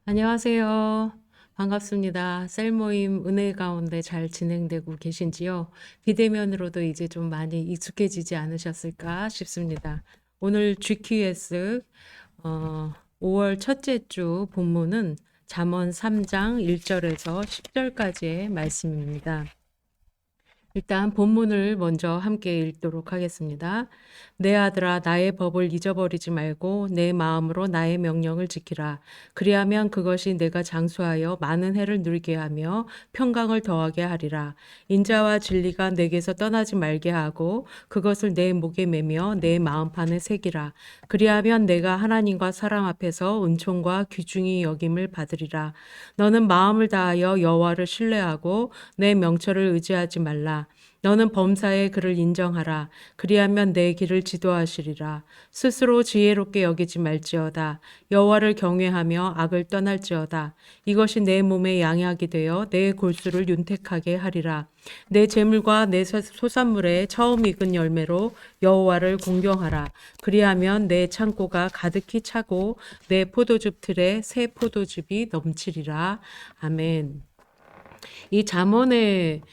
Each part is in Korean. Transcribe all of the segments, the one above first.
안녕하세요. 반갑습니다. 셀 모임 은혜 가운데 잘 진행되고 계신지요? 비대면으로도 이제 좀 많이 익숙해지지 않으셨을까 싶습니다. 오늘 GQS 5월 첫째 주 본문은 잠언 3장 1절에서 10절까지의 말씀입니다. 일단 본문을 먼저 함께 읽도록 하겠습니다. 내 아들아, 나의 법을 잊어버리지 말고 내 마음으로 나의 명령을 지키라. 그리하면 그것이 내가 장수하여 많은 해를 누리게 하며 평강을 더하게 하리라. 인자와 진리가 내게서 떠나지 말게 하고 그것을 내 목에 매며 내 마음판에 새기라. 그리하면 내가 하나님과 사람 앞에서 은총과 귀중히 여김을 받으리라. 너는 마음을 다하여 여호와를 신뢰하고 내 명철을 의지하지 말라. 너는 범사의 그를 인정하라. 그리하면 내 길을 지도하시리라. 스스로 지혜롭게 여기지 말지어다. 여호와를 경외하며 악을 떠날지어다. 이것이 내 몸에 양약이 되어 내 골수를 윤택하게 하리라. 내 재물과 내 소산물에 처음 익은 열매로 여호와를 공경하라. 그리하면 내 창고가 가득히 차고 내 포도즙 틀에 새 포도즙이 넘치리라. 아멘. 이 잠언의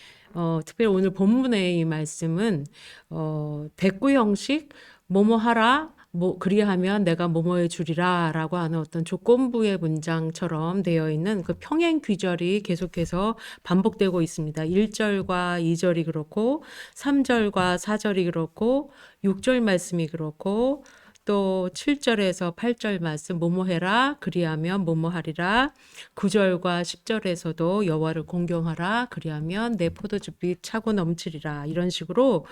특별히 오늘 본문의 이 말씀은 대꾸 형식 뭐뭐 하라 뭐 그리하면 내가 뭐뭐해 주리라 라고 하는 어떤 조건부의 문장처럼 되어 있는 그 평행 귀절이 계속해서 반복되고 있습니다. 1절과 2절이 그렇고 3절과 4절이 그렇고 6절 말씀이 그렇고 또 7절에서 8절 말씀 뭐뭐 해라 그리하면 뭐뭐 하리라. 9절과 10절에서도 여호와를 공경하라 그리하면 내 포도즙이 차고 넘치리라. 이런 식으로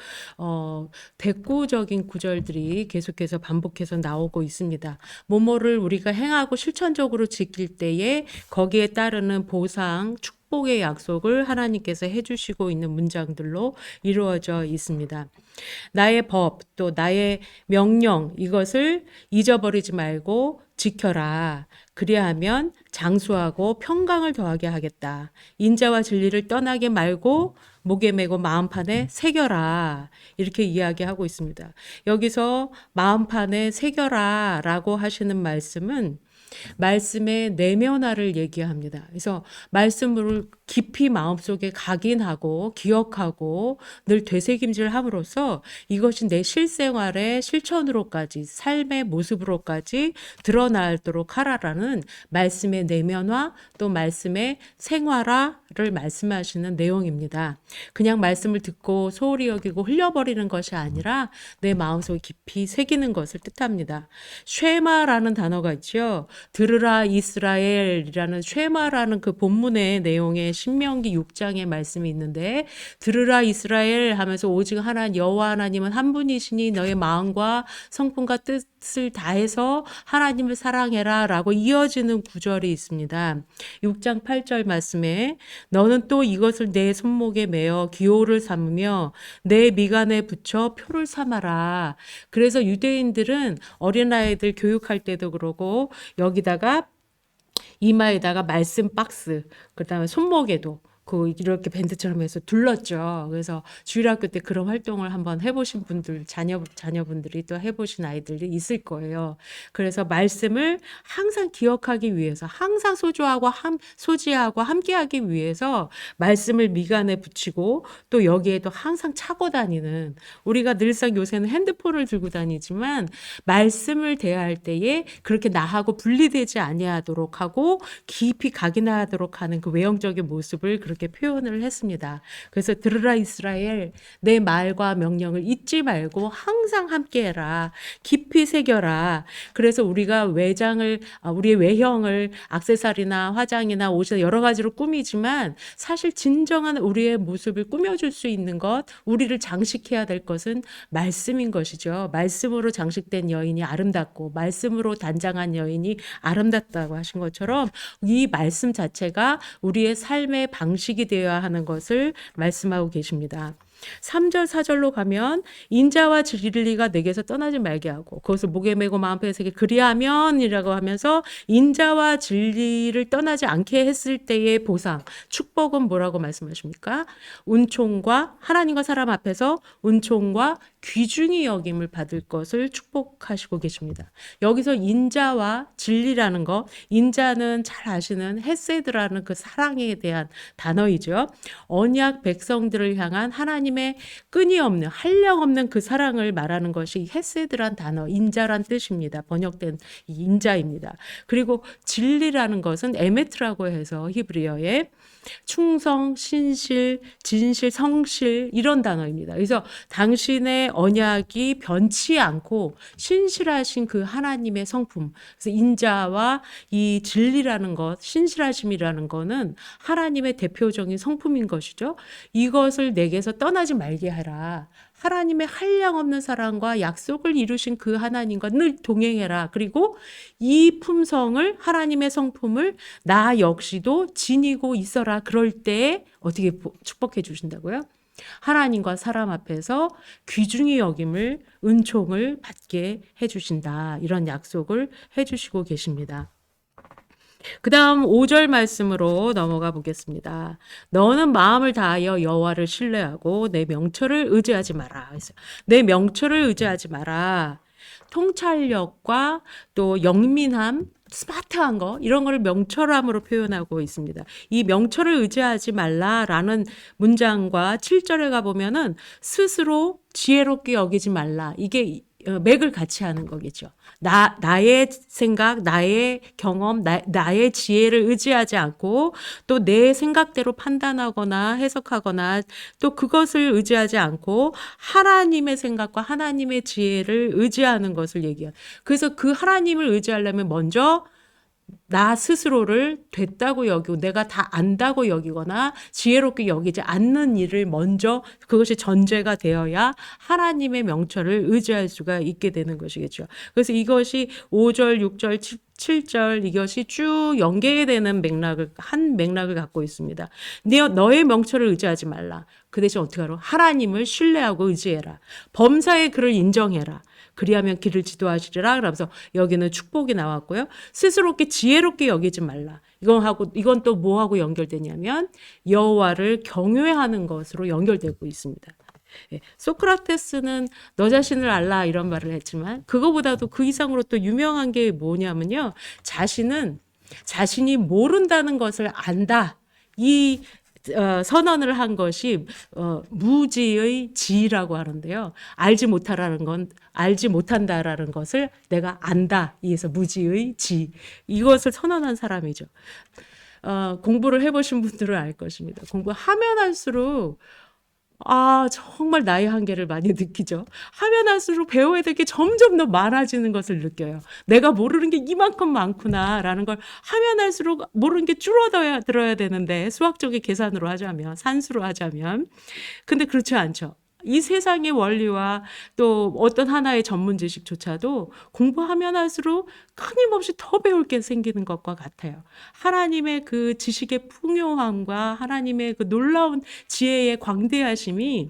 대꾸적인 구절들이 계속해서 반복해서 나오고 있습니다. 뭐뭐를 우리가 행하고 실천적으로 지킬 때에 거기에 따르는 보상, 축복의 약속을 하나님께서 해주시고 있는 문장들로 이루어져 있습니다. 나의 법, 또 나의 명령, 이것을 잊어버리지 말고 지켜라. 그리하면 장수하고 평강을 더하게 하겠다. 인자와 진리를 떠나게 말고 목에 메고 마음판에 새겨라. 이렇게 이야기하고 있습니다. 여기서 마음판에 새겨라 라고 하시는 말씀은 말씀의 내면화를 얘기합니다. 그래서 말씀을 깊이 마음속에 각인하고 기억하고 늘 되새김질 함으로써 이것이 내 실생활의 실천으로까지 삶의 모습으로까지 드러나도록 하라라는 말씀의 내면화 또 말씀의 생활화를 말씀하시는 내용입니다. 그냥 말씀을 듣고 소홀히 여기고 흘려버리는 것이 아니라 내 마음속에 깊이 새기는 것을 뜻합니다. 쉐마라는 단어가 있죠. 들으라 이스라엘이라는 쉐마라는 그 본문의 내용에 신명기 6장의 말씀이 있는데 들으라 이스라엘 하면서 오직 하나님 여호와 하나님은 한 분이시니 너의 마음과 성품과 뜻을 다해서 하나님을 사랑해라 라고 이어지는 구절이 있습니다. 6장 8절 말씀에 너는 또 이것을 내 손목에 매어 기호를 삼으며 내 미간에 붙여 표를 삼아라. 그래서 유대인들은 어린아이들 교육할 때도 그러고 여기다가 이마에다가 말씀 박스, 그다음에 손목에도 이렇게 밴드처럼 해서 둘렀죠. 그래서 주일학교 때 그런 활동을 한번 해보신 분들, 자녀분들이 또 해보신 아이들이 있을 거예요. 그래서 말씀을 항상 기억하기 위해서, 항상 소지하고 함께하기 위해서 말씀을 미간에 붙이고 또 여기에도 항상 차고 다니는, 우리가 늘상 요새는 핸드폰을 들고 다니지만 말씀을 대할 때에 그렇게 나하고 분리되지 아니하도록 하고 깊이 각인하도록 하는 그 외형적인 모습을 그렇게 표현을 했습니다. 그래서 들으라 이스라엘 내 말과 명령을 잊지 말고 항상 함께해라. 깊이 새겨라. 그래서 우리가 우리의 외형을 액세서리나 화장이나 옷이나 여러 가지로 꾸미지만 사실 진정한 우리의 모습을 꾸며줄 수 있는 것, 우리를 장식해야 될 것은 말씀인 것이죠. 말씀으로 장식된 여인이 아름답고 말씀으로 단장한 여인이 아름답다고 하신 것처럼 이 말씀 자체가 우리의 삶의 방식이 되어야 하는 것을 말씀하고 계십니다. 3절 4절로 가면 인자와 진리가 내게서 떠나지 말게 하고 그것을 목에 메고 마음에 새게 그리하면이라고 하면서 인자와 진리를 떠나지 않게 했을 때의 보상, 축복은 뭐라고 말씀하십니까? 은총과 하나님과 사람 앞에서 은총과 귀중히 여김을 받을 것을 축복하시고 계십니다. 여기서 인자와 진리라는 거, 인자는 잘 아시는 헤세드라는 그 사랑에 대한 단어이죠. 언약 백성들을 향한 하나님의 끊임없는 한량없는 그 사랑을 말하는 것이 헤세드란 단어, 인자란 뜻입니다. 번역된 이 인자입니다. 그리고 진리라는 것은 에메트라고 해서 히브리어에 충성, 신실, 진실, 성실 이런 단어입니다. 그래서 당신의 언약이 변치 않고 신실하신 그 하나님의 성품, 그래서 인자와 이 진리라는 것, 신실하심이라는 거는 하나님의 대표적인 성품인 것이죠. 이것을 내게서 떠나지 말게 하라. 하나님의 한량없는 사랑과 약속을 이루신 그 하나님과 늘 동행해라. 그리고 이 품성을 하나님의 성품을 나 역시도 지니고 있어라. 그럴 때 어떻게 축복해 주신다고요? 하나님과 사람 앞에서 귀중히 여김을 은총을 받게 해주신다. 이런 약속을 해주시고 계십니다. 그 다음 5절 말씀으로 넘어가 보겠습니다. 너는 마음을 다하여 여호와를 신뢰하고 내 명철을 의지하지 마라. 내 명철을 의지하지 마라. 통찰력과 또 영민함, 스마트한 거 이런 거를 명철함으로 표현하고 있습니다. 이 명철을 의지하지 말라라는 문장과 7절에 가보면은 스스로 지혜롭게 여기지 말라. 이게 맥을 같이 하는 거겠죠. 나의 생각, 나의 경험, 나의 지혜를 의지하지 않고 또 내 생각대로 판단하거나 해석하거나 또 그것을 의지하지 않고 하나님의 생각과 하나님의 지혜를 의지하는 것을 얘기해요. 그래서 그 하나님을 의지하려면 먼저 나 스스로를 됐다고 여기고 내가 다 안다고 여기거나 지혜롭게 여기지 않는 일을 먼저 그것이 전제가 되어야 하나님의 명철을 의지할 수가 있게 되는 것이겠죠. 그래서 이것이 5절, 6절, 7절 이것이 쭉 연계되는 한 맥락을 갖고 있습니다. 너의 명철을 의지하지 말라. 그 대신 어떻게 하라? 하나님을 신뢰하고 의지해라. 범사의 그를 인정해라. 그리하면 길을 지도하시리라. 그러면서 여기는 축복이 나왔고요. 스스롭게 지혜롭게 여기지 말라. 이건 또 뭐하고 연결되냐면 여호와를 경외하는 것으로 연결되고 있습니다. 소크라테스는 너 자신을 알라 이런 말을 했지만 그거보다도 그 이상으로 또 유명한 게 뭐냐면요. 자신이 모른다는 것을 안다. 이 선언을 한 것이 무지의 지라고 하는데요. 알지 못한다라는 것을 내가 안다. 이에서 무지의 지. 이것을 선언한 사람이죠. 공부를 해보신 분들은 알 것입니다. 공부하면 할수록 정말 나의 한계를 많이 느끼죠. 하면 할수록 배워야 될 게 점점 더 많아지는 것을 느껴요. 내가 모르는 게 이만큼 많구나라는 걸 하면 할수록 모르는 게 줄어들어야 되는데 수학적인 계산으로 하자면, 산수로 하자면. 근데 그렇지 않죠. 이 세상의 원리와 또 어떤 하나의 전문 지식조차도 공부하면 할수록 끊임없이 더 배울 게 생기는 것과 같아요. 하나님의 그 지식의 풍요함과 하나님의 그 놀라운 지혜의 광대하심이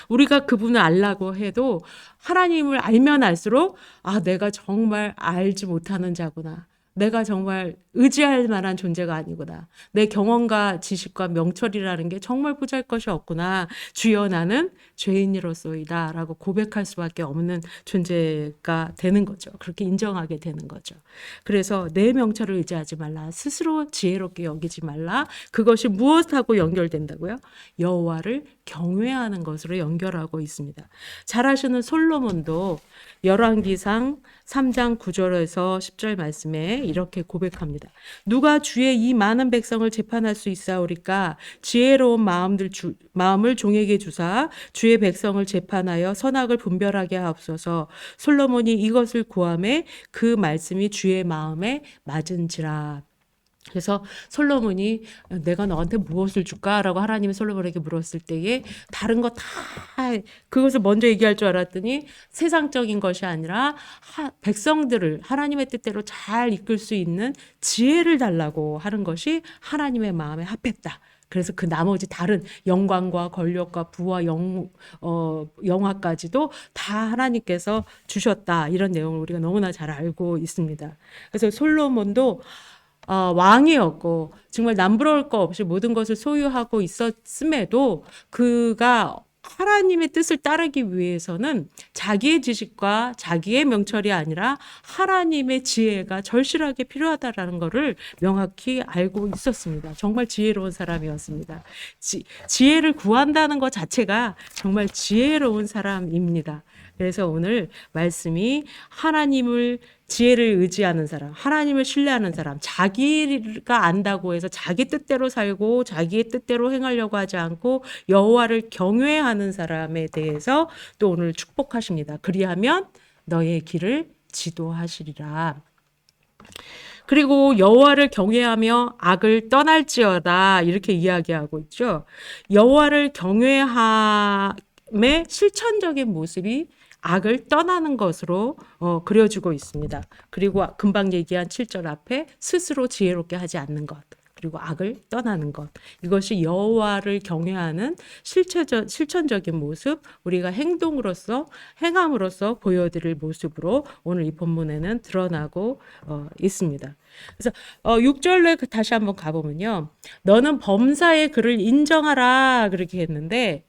우리가 그분을 알라고 해도 하나님을 알면 알수록 내가 정말 알지 못하는 자구나. 내가 정말 의지할 만한 존재가 아니구나. 내 경험과 지식과 명철이라는 게 정말 보잘것이 없구나. 주여 나는 죄인이로소이다 라고 고백할 수밖에 없는 존재가 되는 거죠. 그렇게 인정하게 되는 거죠. 그래서 내 명철을 의지하지 말라. 스스로 지혜롭게 여기지 말라. 그것이 무엇하고 연결된다고요? 여호와를 경외하는 것으로 연결하고 있습니다. 잘 아시는 솔로몬도 열왕기상 3장 9절에서 10절 말씀에 이렇게 고백합니다. 누가 주의 이 많은 백성을 재판할 수 있사오리까? 지혜로운 마음을 종에게 주사 주의 백성을 재판하여 선악을 분별하게 하옵소서. 솔로몬이 이것을 구하매 그 말씀이 주의 마음에 맞은지라. 그래서 솔로몬이 내가 너한테 무엇을 줄까라고 하나님이 솔로몬에게 물었을 때에 다른 거 다 그것을 먼저 얘기할 줄 알았더니 세상적인 것이 아니라 백성들을 하나님의 뜻대로 잘 이끌 수 있는 지혜를 달라고 하는 것이 하나님의 마음에 합했다. 그래서 그 나머지 다른 영광과 권력과 부와 영화까지도 다 하나님께서 주셨다. 이런 내용을 우리가 너무나 잘 알고 있습니다. 그래서 솔로몬도 왕이었고 정말 남부러울 거 없이 모든 것을 소유하고 있었음에도 그가 하나님의 뜻을 따르기 위해서는 자기의 지식과 자기의 명철이 아니라 하나님의 지혜가 절실하게 필요하다라는 것을 명확히 알고 있었습니다. 정말 지혜로운 사람이었습니다. 지혜를 구한다는 것 자체가 정말 지혜로운 사람입니다. 그래서 오늘 말씀이 하나님을 지혜를 의지하는 사람, 하나님을 신뢰하는 사람, 자기가 안다고 해서 자기 뜻대로 살고 자기의 뜻대로 행하려고 하지 않고 여호와를 경외하는 사람에 대해서 또 오늘 축복하십니다. 그리하면 너의 길을 지도하시리라. 그리고 여호와를 경외하며 악을 떠날지어다 이렇게 이야기하고 있죠. 여호와를 경외함의 실천적인 모습이 악을 떠나는 것으로 그려지고 있습니다. 그리고 금방 얘기한 7절 앞에 스스로 지혜롭게 하지 않는 것, 그리고 악을 떠나는 것. 이것이 여호와를 경외하는 실천적인 모습, 우리가 행함으로써 보여드릴 모습으로 오늘 이 본문에는 드러나고 있습니다. 그래서 6절에 다시 한번 가보면요. 너는 범사의 그를 인정하라 그렇게 했는데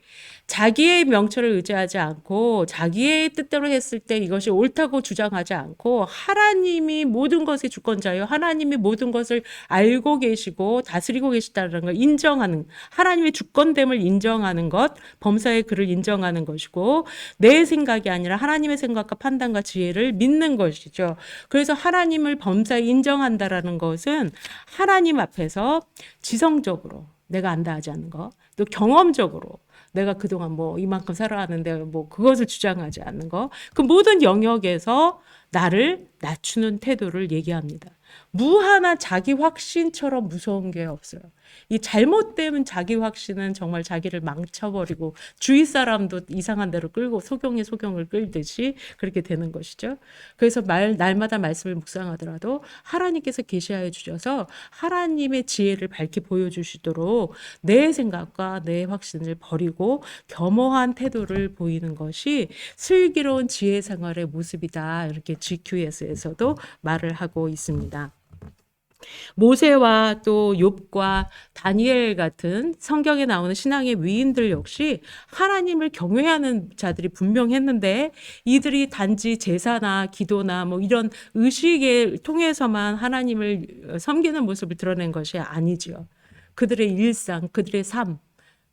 자기의 명철을 의지하지 않고 자기의 뜻대로 했을 때 이것이 옳다고 주장하지 않고 하나님이 모든 것의 주권자요, 하나님이 모든 것을 알고 계시고 다스리고 계시다는 걸 인정하는, 하나님의 주권됨을 인정하는 것, 범사의 그를 인정하는 것이고 내 생각이 아니라 하나님의 생각과 판단과 지혜를 믿는 것이죠. 그래서 하나님을 범사에 인정한다라는 것은 하나님 앞에서 지성적으로 내가 안다 하지 않는 것, 또 경험적으로 내가 그동안 뭐 이만큼 살아왔는데 뭐 그것을 주장하지 않는 거, 그 모든 영역에서 나를 낮추는 태도를 얘기합니다. 무한한 자기 확신처럼 무서운 게 없어요. 이 잘못되면 자기 확신은 정말 자기를 망쳐버리고 주위 사람도 이상한 대로 끌고 소경을 끌듯이 그렇게 되는 것이죠. 그래서 날마다 말씀을 묵상하더라도 하나님께서 계시하여 주셔서 하나님의 지혜를 밝히 보여주시도록 내 생각과 내 확신을 버리고 겸허한 태도를 보이는 것이 슬기로운 지혜 생활의 모습이다. 이렇게 GQS에서도 말을 하고 있습니다. 모세와 또 욥과 다니엘 같은 성경에 나오는 신앙의 위인들 역시 하나님을 경외하는 자들이 분명했는데 이들이 단지 제사나 기도나 뭐 이런 의식을 통해서만 하나님을 섬기는 모습을 드러낸 것이 아니지요. 그들의 일상, 그들의 삶,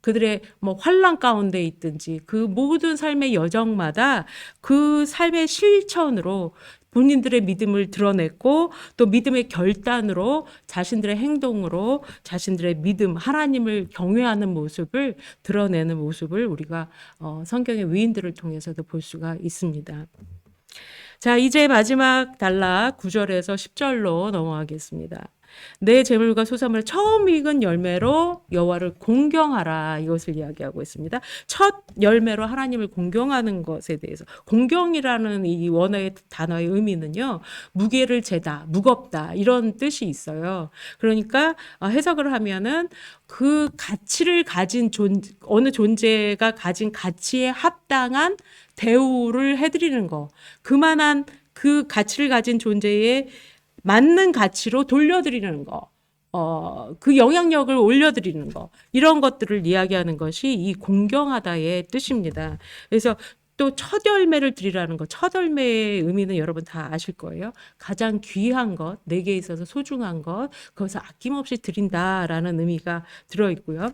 그들의 뭐 환난 가운데 있든지 그 모든 삶의 여정마다 그 삶의 실천으로 본인들의 믿음을 드러냈고 또 믿음의 결단으로 자신들의 행동으로 자신들의 믿음, 하나님을 경외하는 모습을 드러내는 모습을 우리가 성경의 위인들을 통해서도 볼 수가 있습니다. 자, 이제 마지막 단락 9절에서 10절로 넘어가겠습니다. 내 재물과 소산물을 처음 익은 열매로 여호와를 공경하라, 이것을 이야기하고 있습니다. 첫 열매로 하나님을 공경하는 것에 대해서, 공경이라는 이 원어의 단어의 의미는요, 무게를 재다, 무겁다 이런 뜻이 있어요. 그러니까 해석을 하면은 그 가치를 가진 어느 존재가 가진 가치에 합당한 대우를 해드리는 거, 그만한 그 가치를 가진 존재의 맞는 가치로 돌려드리는 거, 그 영향력을 올려드리는 거, 이런 것들을 이야기하는 것이 이 공경하다의 뜻입니다. 그래서 또 첫 열매를 드리라는 것, 첫 열매의 의미는 여러분 다 아실 거예요. 가장 귀한 것, 내게 있어서 소중한 것, 그것을 아낌없이 드린다라는 의미가 들어있고요.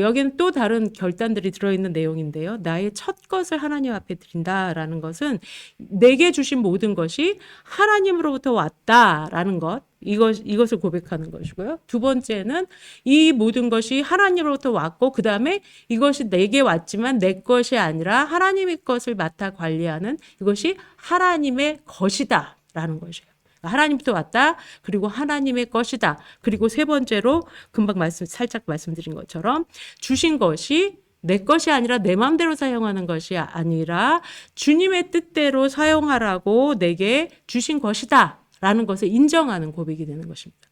여기는 또 다른 결단들이 들어있는 내용인데요. 나의 첫 것을 하나님 앞에 드린다라는 것은 내게 주신 모든 것이 하나님으로부터 왔다라는 것, 이것을 고백하는 것이고요. 두 번째는 이 모든 것이 하나님으로부터 왔고 그 다음에 이것이 내게 왔지만 내 것이 아니라 하나님의 것을 맡아 관리하는 이것이 하나님의 것이다 라는 것이에요. 하나님부터 왔다. 그리고 하나님의 것이다. 그리고 세 번째로 금방 살짝 말씀드린 것처럼 주신 것이 내 것이 아니라 내 마음대로 사용하는 것이 아니라 주님의 뜻대로 사용하라고 내게 주신 것이다 라는 것을 인정하는 고백이 되는 것입니다.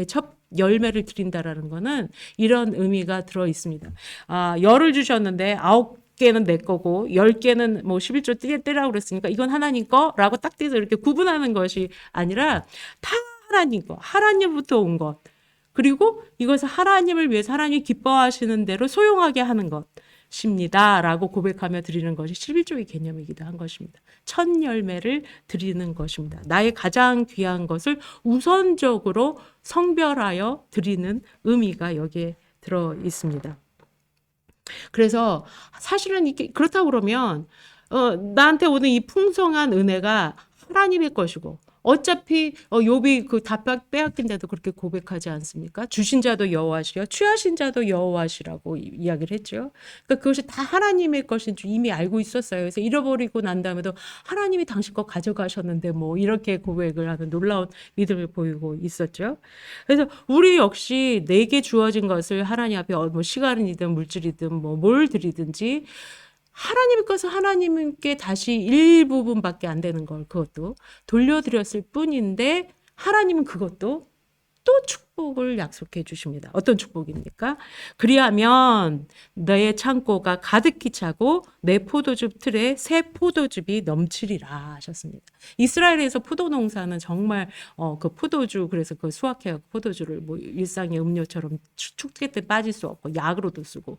첫 열매를 드린다라는 거는 이런 의미가 들어 있습니다. 열을 주셨는데 9개는 내 거고 10개는 뭐 11조 떼라고 그랬으니까 이건 하나님 거라고 딱 떼서 이렇게 구분하는 것이 아니라 다 하나님 거, 하나님부터 온 것. 그리고 이것을 하나님을 위해서 하나님이 기뻐하시는 대로 소용하게 하는 것입니다. 라고 고백하며 드리는 것이 11조의 개념이기도 한 것입니다. 첫 열매를 드리는 것입니다. 나의 가장 귀한 것을 우선적으로 성별하여 드리는 의미가 여기에 들어 있습니다. 그래서 사실은 이게 그렇다고 그러면 나한테 오는 이 풍성한 은혜가 하나님의 것이고 어차피 욥이 그 다 빼앗긴데도 그렇게 고백하지 않습니까? 주신 자도 여호와시요 취하신 자도 여호와시라고 이야기를 했죠. 그러니까 그것이 다 하나님의 것인 줄 이미 알고 있었어요. 그래서 잃어버리고 난 다음에도 하나님이 당신 거 가져가셨는데 뭐 이렇게 고백을 하는 놀라운 믿음을 보이고 있었죠. 그래서 우리 역시 내게 주어진 것을 하나님 앞에 뭐 시간이든 물질이든 뭐 뭘 드리든지 하나님의 것을 하나님께 다시 일부분밖에 안 되는 걸 그것도 돌려드렸을 뿐인데 하나님은 그것도 또 축복을 약속해 주십니다. 어떤 축복입니까? 그리하면 너의 창고가 가득히 차고 내 포도즙 틀에 새 포도즙이 넘치리라 하셨습니다. 이스라엘에서 포도 농사는 정말 그 포도주 그래서 그 수확해 포도주를 뭐 일상의 음료처럼 축제 때 빠질 수 없고 약으로도 쓰고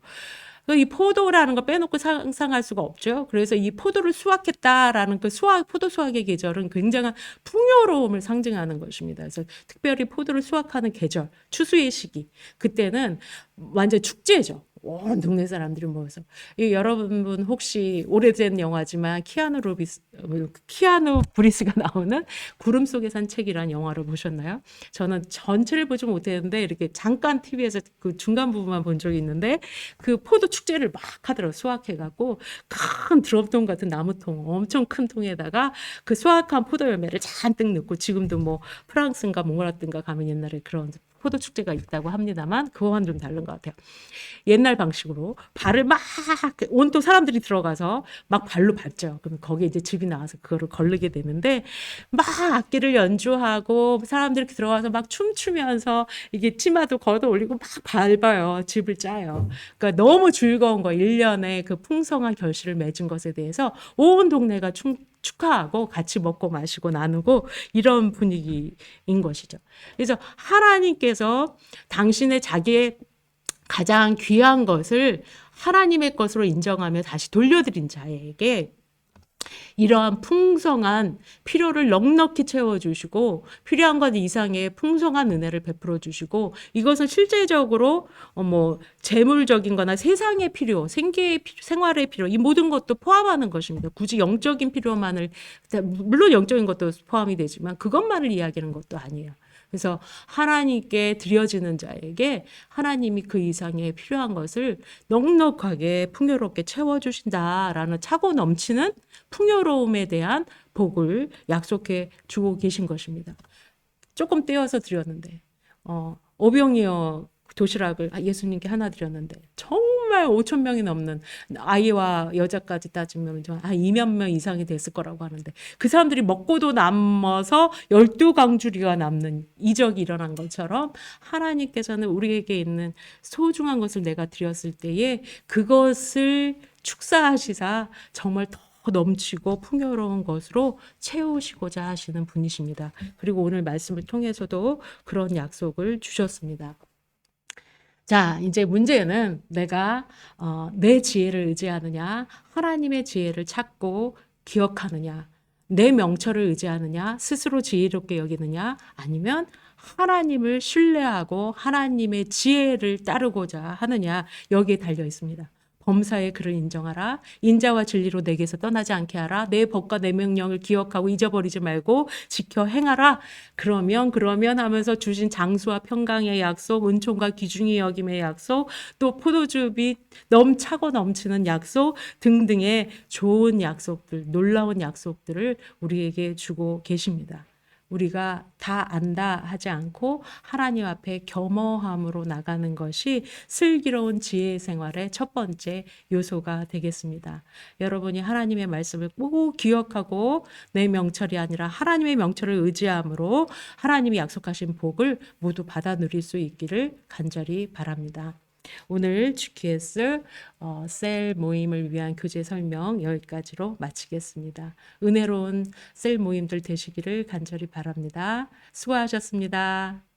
이 포도라는 거 빼놓고 상상할 수가 없죠. 그래서 이 포도를 수확했다라는 그 포도 수확의 계절은 굉장한 풍요로움을 상징하는 것입니다. 그래서 특별히 포도를 수확하는 계절, 추수의 시기, 그때는 완전 축제죠. 온 동네 사람들이 모여서 여러분 혹시 오래된 영화지만 키아누 브리스가 나오는 구름 속의 산책이라는 영화를 보셨나요? 저는 전체를 보지 못했는데 이렇게 잠깐 TV에서 그 중간 부분만 본 적이 있는데 그 포도 축제를 막 하더라고요. 수확해갖고 큰 드럼통 같은 나무통 엄청 큰 통에다가 그 수확한 포도 열매를 잔뜩 넣고 지금도 뭐 프랑스인가 몽골라든가 가면 옛날에 그런 포도 축제가 있다고 합니다만 그거와는 좀 다른 것 같아요. 옛날 방식으로 발을 막 온통 사람들이 들어가서 막 발로 밟죠. 그러면 거기에 이제 즙이 나와서 그거를 걸르게 되는데 막 악기를 연주하고 사람들이 들어가서 막 춤추면서 이게 치마도 걷어 올리고 막 밟아요. 즙을 짜요. 그러니까 너무 즐거운 거 1년의 그 풍성한 결실을 맺은 것에 대해서 온 동네가 축하하고 같이 먹고 마시고 나누고 이런 분위기인 것이죠. 그래서 하나님께서 당신의 자기의 가장 귀한 것을 하나님의 것으로 인정하며 다시 돌려드린 자에게 이러한 풍성한 필요를 넉넉히 채워주시고 필요한 것 이상의 풍성한 은혜를 베풀어 주시고 이것은 실제적으로 뭐 재물적인 거나 세상의 필요, 생활의 필요 이 모든 것도 포함하는 것입니다. 굳이 영적인 필요만을 물론 영적인 것도 포함이 되지만 그것만을 이야기하는 것도 아니에요. 그래서 하나님께 드려지는 자에게 하나님이 그 이상의 필요한 것을 넉넉하게 풍요롭게 채워주신다라는 차고 넘치는 풍요로움에 대한 복을 약속해 주고 계신 것입니다. 조금 떼어서 드렸는데 오병이어 도시락을 예수님께 하나 드렸는데 정말 5천 명이 넘는 아이와 여자까지 따지면 한 2만 명 이상이 됐을 거라고 하는데 그 사람들이 먹고도 남아서 12강주리가 남는 이적이 일어난 것처럼 하나님께서는 우리에게 있는 소중한 것을 내가 드렸을 때에 그것을 축사하시사 정말 더 넘치고 풍요로운 것으로 채우시고자 하시는 분이십니다. 그리고 오늘 말씀을 통해서도 그런 약속을 주셨습니다. 자, 이제 문제는 내가 내 지혜를 의지하느냐, 하나님의 지혜를 찾고 기억하느냐, 내 명철을 의지하느냐, 스스로 지혜롭게 여기느냐, 아니면 하나님을 신뢰하고 하나님의 지혜를 따르고자 하느냐, 여기에 달려 있습니다. 범사의 그를 인정하라. 인자와 진리로 내게서 떠나지 않게 하라. 내 법과 내 명령을 기억하고 잊어버리지 말고 지켜 행하라. 그러면 하면서 주신 장수와 평강의 약속, 은총과 귀중히 여김의 약속, 또 포도즙이 차고 넘치는 약속 등등의 좋은 약속들, 놀라운 약속들을 우리에게 주고 계십니다. 우리가 다 안다 하지 않고 하나님 앞에 겸허함으로 나가는 것이 슬기로운 지혜 생활의 첫 번째 요소가 되겠습니다. 여러분이 하나님의 말씀을 꼭 기억하고 내 명철이 아니라 하나님의 명철을 의지함으로 하나님이 약속하신 복을 모두 받아 누릴 수 있기를 간절히 바랍니다. 오늘 GQS 셀 모임을 위한 교재 설명 여기까지로 마치겠습니다. 은혜로운 셀 모임들 되시기를 간절히 바랍니다. 수고하셨습니다.